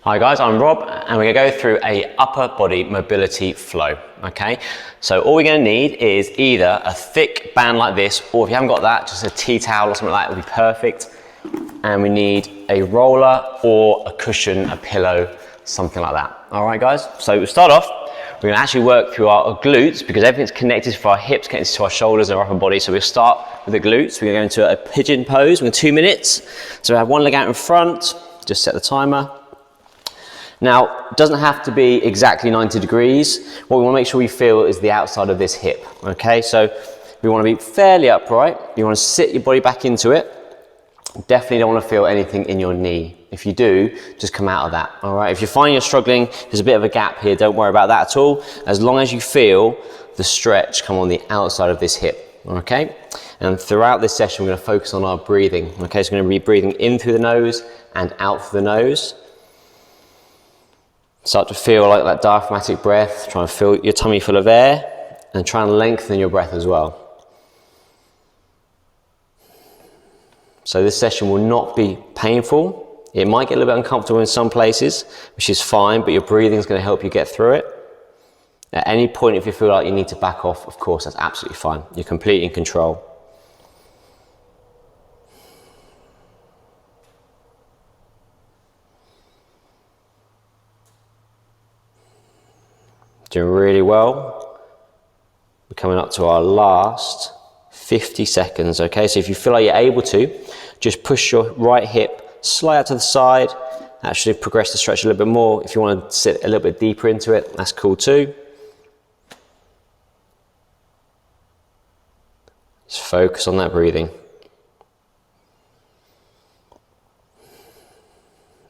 Hi guys, I'm Rob and we're going to go through a upper body mobility flow, okay? So all we're going to need is either a thick band like this, or if you haven't got that, just a tea towel or something like that would be perfect. And we need a roller or a cushion, a pillow, something like that. All right guys, so we'll start off. We're going to actually work through our glutes because everything's connected for our hips, connected to our shoulders and our upper body. So we'll start with the glutes. We're going to go into a pigeon pose in 2 minutes. So we have one leg out in front, just set the timer. Now, it doesn't have to be exactly 90 degrees. What we want to make sure we feel is the outside of this hip, okay? So we want to be fairly upright. You want to sit your body back into it. Definitely don't want to feel anything in your knee. If you do, just come out of that, all right? If you're finding you're struggling, there's a bit of a gap here, don't worry about that at all. As long as you feel the stretch come on the outside of this hip, okay? And throughout this session, we're going to focus on our breathing, okay? So we're going to be breathing in through the nose and out through the nose. Start to feel like that diaphragmatic breath. Try and fill your tummy full of air and try and lengthen your breath as well. So this session will not be painful. It might get a little bit uncomfortable in some places, which is fine, but your breathing is going to help you get through it. At any point, if you feel like you need to back off, of course, that's absolutely fine. You're completely in control. Doing really well. We're coming up to our last 50 seconds, okay? So if you feel like you're able to, just push your right hip, slide out to the side. Actually progress the stretch a little bit more. If you want to sit a little bit deeper into it, that's cool too. Just focus on that breathing.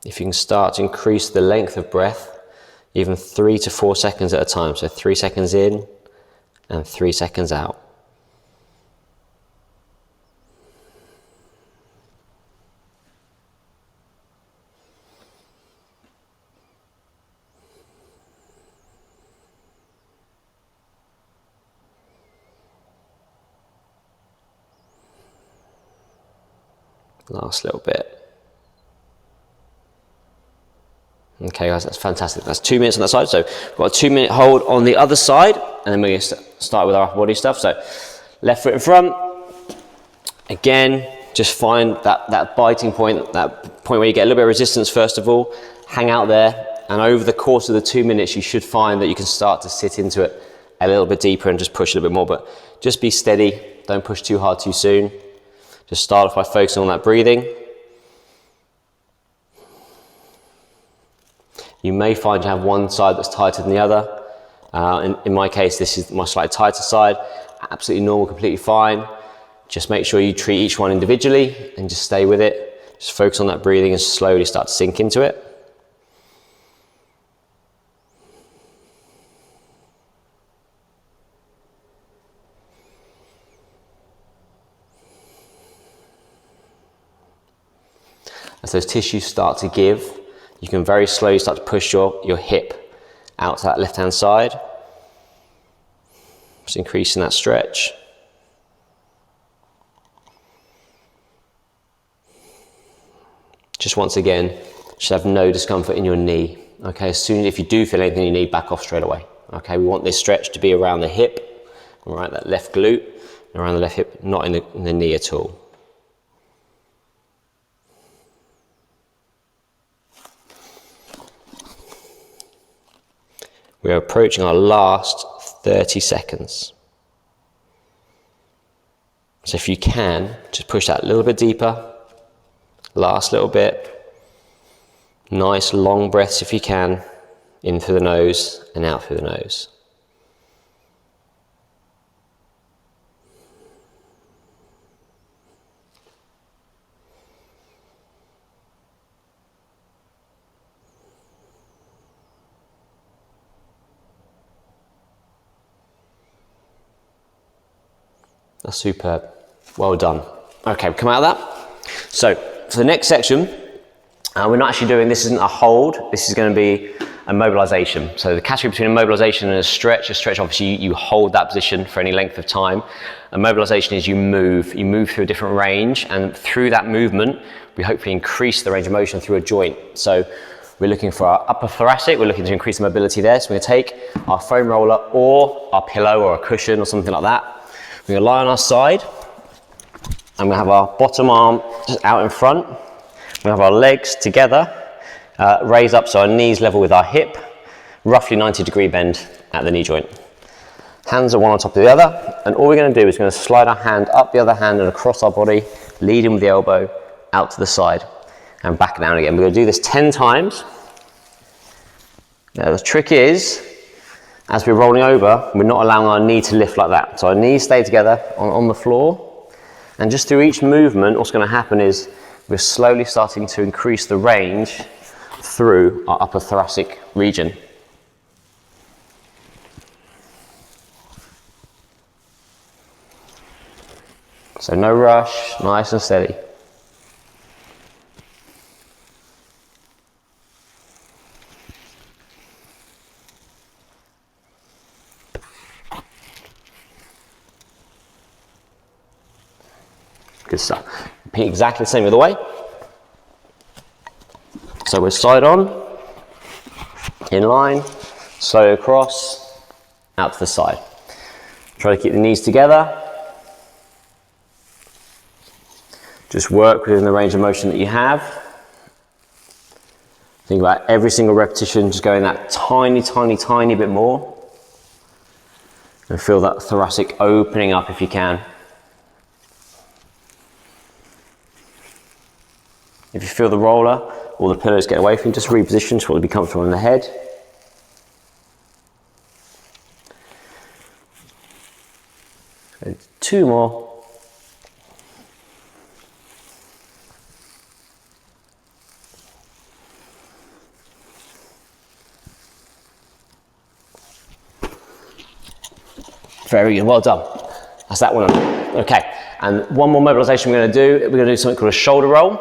If you can start to increase the length of breath, even 3 to 4 seconds at a time. So 3 seconds in and 3 seconds out. Last little bit. Okay guys, that's fantastic. That's 2 minutes on that side. So we've got a 2 minute hold on the other side, and then we're going to start with our upper body stuff. So left foot in front. Again, just find that biting point, that point where you get a little bit of resistance first of all. Hang out there, and over the course of the 2 minutes, you should find that you can start to sit into it a little bit deeper and just push a little bit more. But just be steady. Don't push too hard too soon. Just start off by focusing on that breathing. You may find you have one side that's tighter than the other. In my case, this is my slightly tighter side. Absolutely normal, completely fine. Just make sure you treat each one individually and just stay with it. Just focus on that breathing and slowly start to sink into it. As those tissues start to give, you can very slowly start to push your hip out to that left-hand side. Just increasing that stretch. Just once again, just have no discomfort in your knee. Okay, as soon as if you do feel anything in your knee, back off straight away. Okay, we want this stretch to be around the hip, right, that left glute, around the left hip, not in the knee at all. We're approaching our last 30 seconds. So if you can, just push that a little bit deeper. Last little bit. Nice long breaths if you can, in through the nose and out through the nose. That's superb. Well done. Okay, come out of that. So for the next section, we're not actually doing, this isn't a hold, this is going to be a mobilization. So the category between a mobilization and a stretch obviously you hold that position for any length of time. A mobilization is you move through a different range, and through that movement, we hopefully increase the range of motion through a joint. So we're looking for our upper thoracic, we're looking to increase the mobility there. So we're gonna take our foam roller or our pillow or a cushion or something like that. We're gonna lie on our side. I'm gonna have our bottom arm just out in front. We have our legs together, raise up so our knees level with our hip, roughly 90-degree bend at the knee joint. Hands are one on top of the other, and all we're going to do is going to slide our hand up the other hand and across our body, leading with the elbow out to the side and back down again. We're going to do this 10 times. Now the trick is, as we're rolling over, we're not allowing our knee to lift like that. So our knees stay together on the floor, and just through each movement, what's going to happen is we're slowly starting to increase the range through our upper thoracic region. So no rush, nice and steady. Good stuff. Repeat exactly the same other way. So we're side on, in line, slow across, out to the side. Try to keep the knees together. Just work within the range of motion that you have. Think about every single repetition, just going that tiny, tiny, tiny bit more. And feel that thoracic opening up if you can. If you feel the roller or the pillows get away from you, just reposition to what would be comfortable in the head. And 2 more. Very good, well done. That's that one on. Okay, and one more mobilization we're going to do something called a shoulder roll.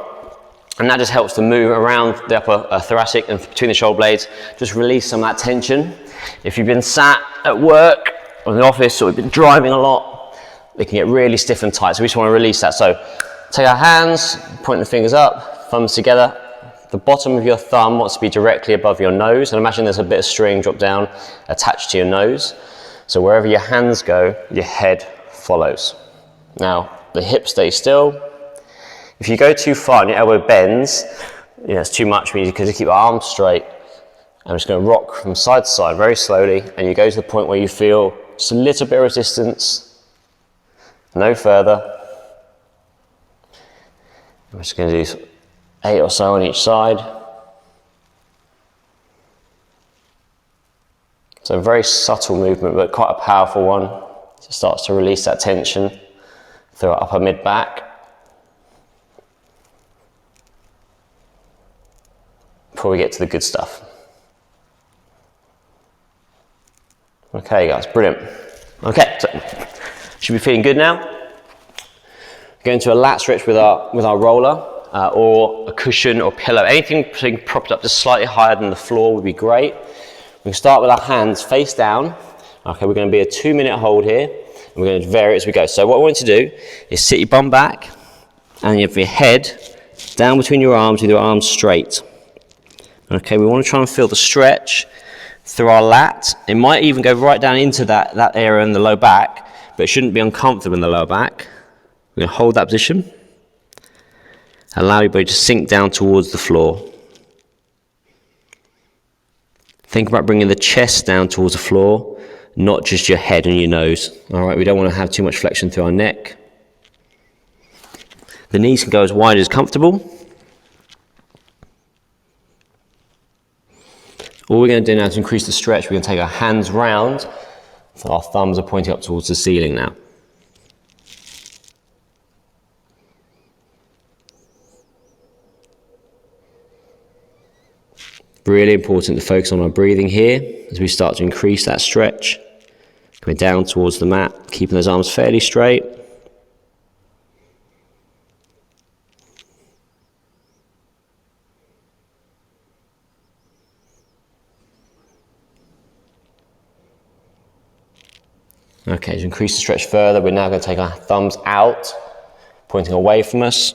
And that just helps to move around the upper thoracic and between the shoulder blades. Just release some of that tension. If you've been sat at work or in the office or you've been driving a lot, they can get really stiff and tight. So we just want to release that. So take our hands, point the fingers up, thumbs together. The bottom of your thumb wants to be directly above your nose. And imagine there's a bit of string drop down attached to your nose. So wherever your hands go, your head follows. Now, the hips stay still. If you go too far and your elbow bends, it's too much for you because you keep your arms straight. I'm just going to rock from side to side very slowly, and you go to the point where you feel just a little bit of resistance, no further. I'm just going to do 8 or so on each side. So a very subtle movement, but quite a powerful one. It starts to release that tension through our upper mid-back. Before we get to the good stuff. Okay guys, brilliant. Okay, so should be feeling good now. Go into a lat stretch with our roller or a cushion or pillow. Anything propped up just slightly higher than the floor would be great. We can start with our hands face down. Okay, we're going to be a 2-minute hold here, and we're going to vary as we go. So what I want you to do is sit your bum back, and you have your head down between your arms with your arms straight. Okay, we want to try and feel the stretch through our lat. It might even go right down into that area in the low back, but it shouldn't be uncomfortable in the lower back. We're going to hold that position. Allow your body to sink down towards the floor. Think about bringing the chest down towards the floor, not just your head and your nose. All right, we don't want to have too much flexion through our neck. The knees can go as wide as comfortable. All we're going to do now to increase the stretch, we're going to take our hands round, so our thumbs are pointing up towards the ceiling now. Really important to focus on our breathing here as we start to increase that stretch. Coming down towards the mat, keeping those arms fairly straight. Okay, to increase the stretch further, we're now going to take our thumbs out, pointing away from us.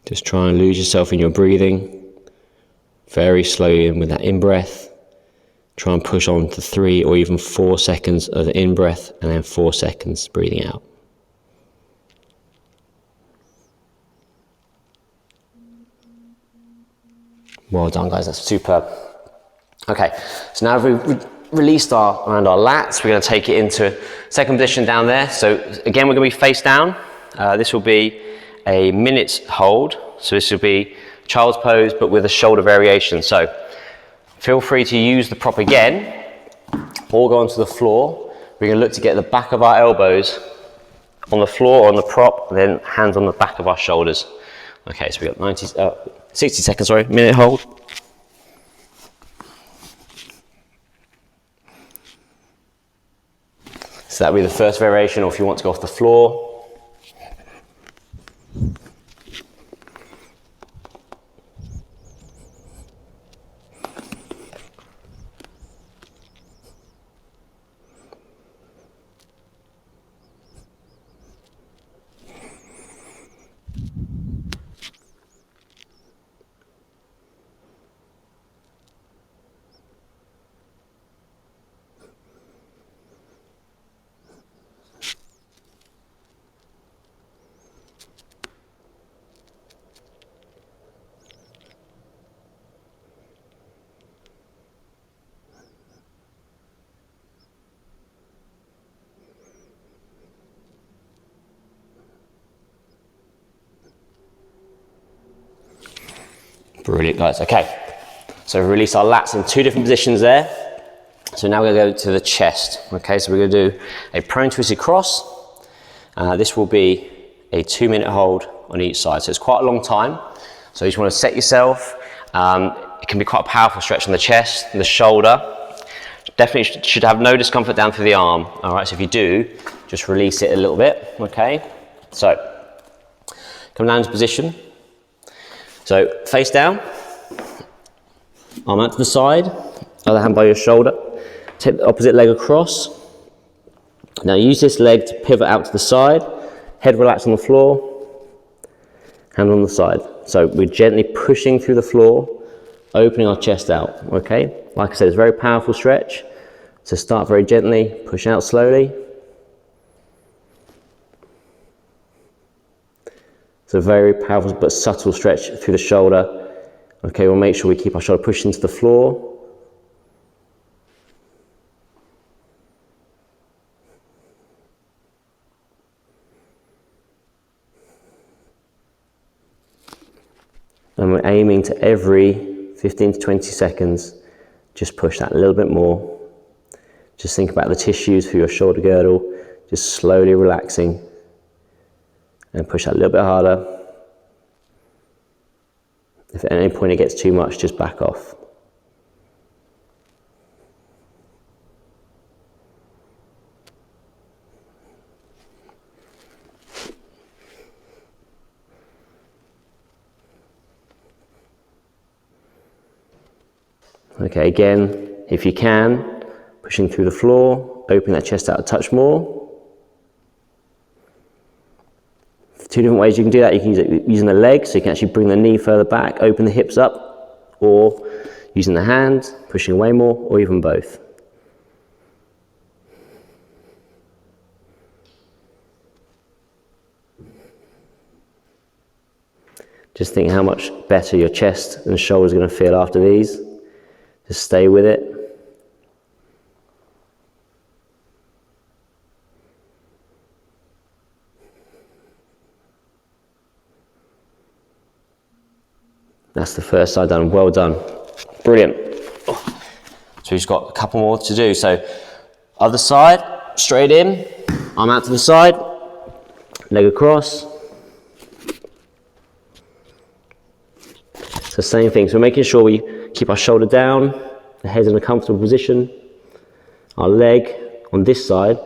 Just try and lose yourself in your breathing. Very slowly in with that in-breath. Try and push on to 3 or even 4 seconds of the in-breath and then 4 seconds breathing out. Well done, guys, that's superb. Okay, so now we've released around our lats, we're going to take it into second position down there. So again, we're going to be face down. This will be a minute's hold. So this will be child's pose, but with a shoulder variation. So feel free to use the prop again, or go onto the floor. We're going to look to get the back of our elbows on the floor or on the prop, and then hands on the back of our shoulders. Okay, so we've got 60 seconds, minute hold. So that will be the first variation, or if you want to go off the floor. Brilliant, guys. Okay, so we release our lats in 2 different positions there. So now we're going to go to the chest. Okay, so we're going to do a prone twisted cross. This will be a 2-minute hold on each side. So it's quite a long time. So you just want to set yourself. It can be quite a powerful stretch on the chest and the shoulder. Definitely should have no discomfort down through the arm. All right, so if you do, just release it a little bit. Okay, so come down into position. So face down, arm out to the side, other hand by your shoulder. Take the opposite leg across. Now use this leg to pivot out to the side, head relaxed on the floor, hand on the side. So we're gently pushing through the floor, opening our chest out, okay? Like I said, it's a very powerful stretch. So start very gently, push out slowly. It's a very powerful but subtle stretch through the shoulder. Okay, we'll make sure we keep our shoulder pushed into the floor. And we're aiming to every 15 to 20 seconds, just push that a little bit more. Just think about the tissues through your shoulder girdle, just slowly relaxing. And push that a little bit harder. If at any point it gets too much, just back off. Okay, again, if you can, pushing through the floor, open that chest out a touch more. 2 different ways you can do that. You can use it using the leg, so you can actually bring the knee further back, open the hips up, or using the hand, pushing away more, or even both. Just think how much better your chest and shoulders are going to feel after these. Just stay with it. That's the first side done. Well done. Brilliant. So we've just got a couple more to do. So other side, straight in, arm out to the side, leg across. So same thing. So we're making sure we keep our shoulder down, the head's in a comfortable position. Our leg on this side,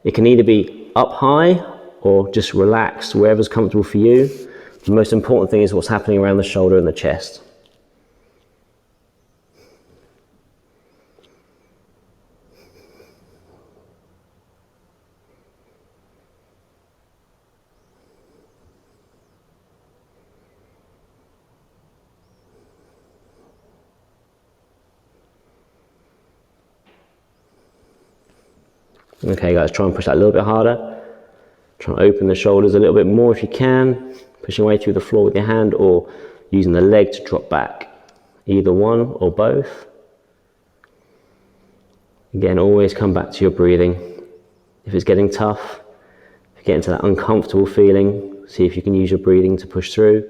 it can either be up high or just relaxed, wherever's comfortable for you. The most important thing is what's happening around the shoulder and the chest. Okay guys, try and push that a little bit harder. Try and open the shoulders a little bit more if you can. Pushing away through the floor with your hand or using the leg to drop back. Either one or both. Again, always come back to your breathing. If it's getting tough, if you get into that uncomfortable feeling, see if you can use your breathing to push through.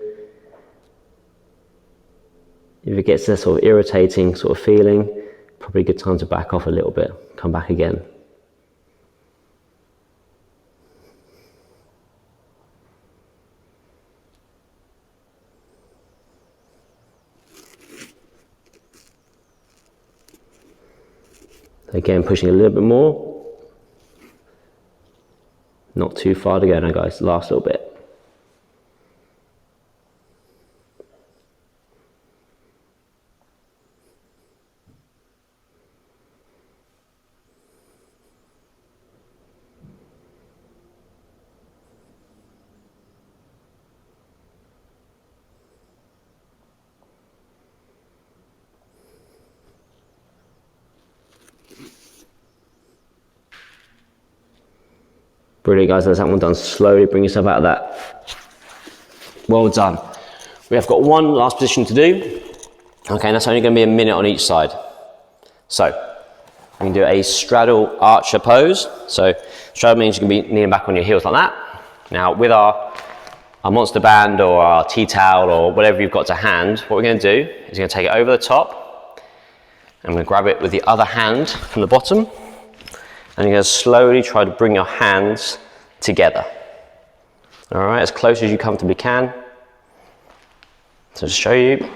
If it gets that sort of irritating sort of feeling, probably a good time to back off a little bit. Come back again. Again, pushing a little bit more. Not too far to go now guys, last little bit. Brilliant guys, that's that one done. Slowly bring yourself out of that. Well done. We have got one last position to do. Okay, and that's only going to be a minute on each side. So, we can do a straddle archer pose. So, straddle means you can be kneeling back on your heels like that. Now, with our monster band or our tea towel or whatever you've got to hand, what we're going to do is we're going to take it over the top. And we're going to grab it with the other hand from the bottom. And you're going to slowly try to bring your hands together. All right, as close as you comfortably can. So to show you,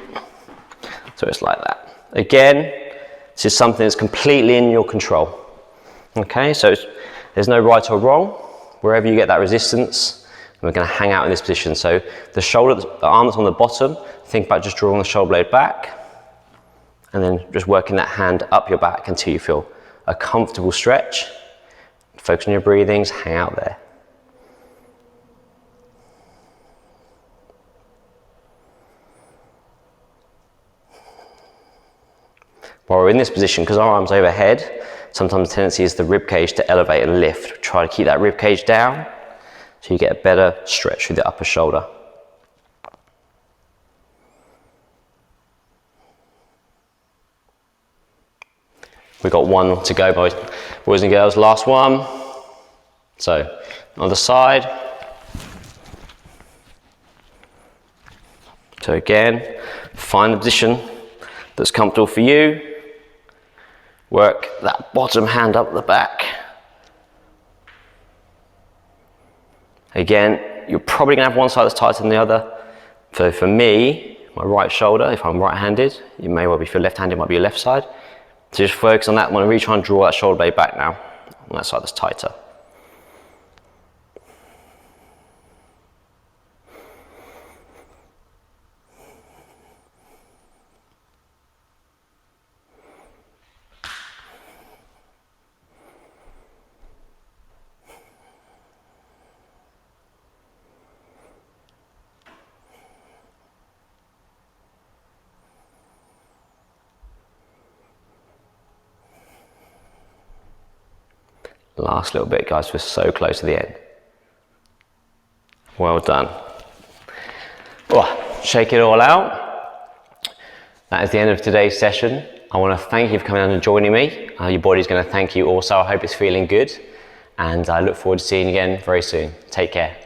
so it's like that. Again, this is something that's completely in your control. Okay, so there's no right or wrong. Wherever you get that resistance, we're going to hang out in this position. So the arm that's on the bottom, think about just drawing the shoulder blade back, and then just working that hand up your back until you feel a comfortable stretch. Focus on your breathings, hang out there. While we're in this position, because our arm's overhead, sometimes the tendency is the rib cage to elevate and lift. Try to keep that rib cage down so you get a better stretch through the upper shoulder. We've got one to go, boys and girls, last one. So, other side. So again, find the position that's comfortable for you. Work that bottom hand up the back. Again, you're probably gonna have one side that's tighter than the other. So for me, my right shoulder, if I'm right-handed, you may well be, if you're left-handed, it might be your left side. So just focus on that. I'm going to really try and draw that shoulder blade back now on that side that's tighter. Last little bit, guys, we're so close to the end. Well done. Oh, shake it all out. That is the end of today's session. I want to thank you for coming down and joining me. Your body's going to thank you also. I hope it's feeling good. And I look forward to seeing you again very soon. Take care.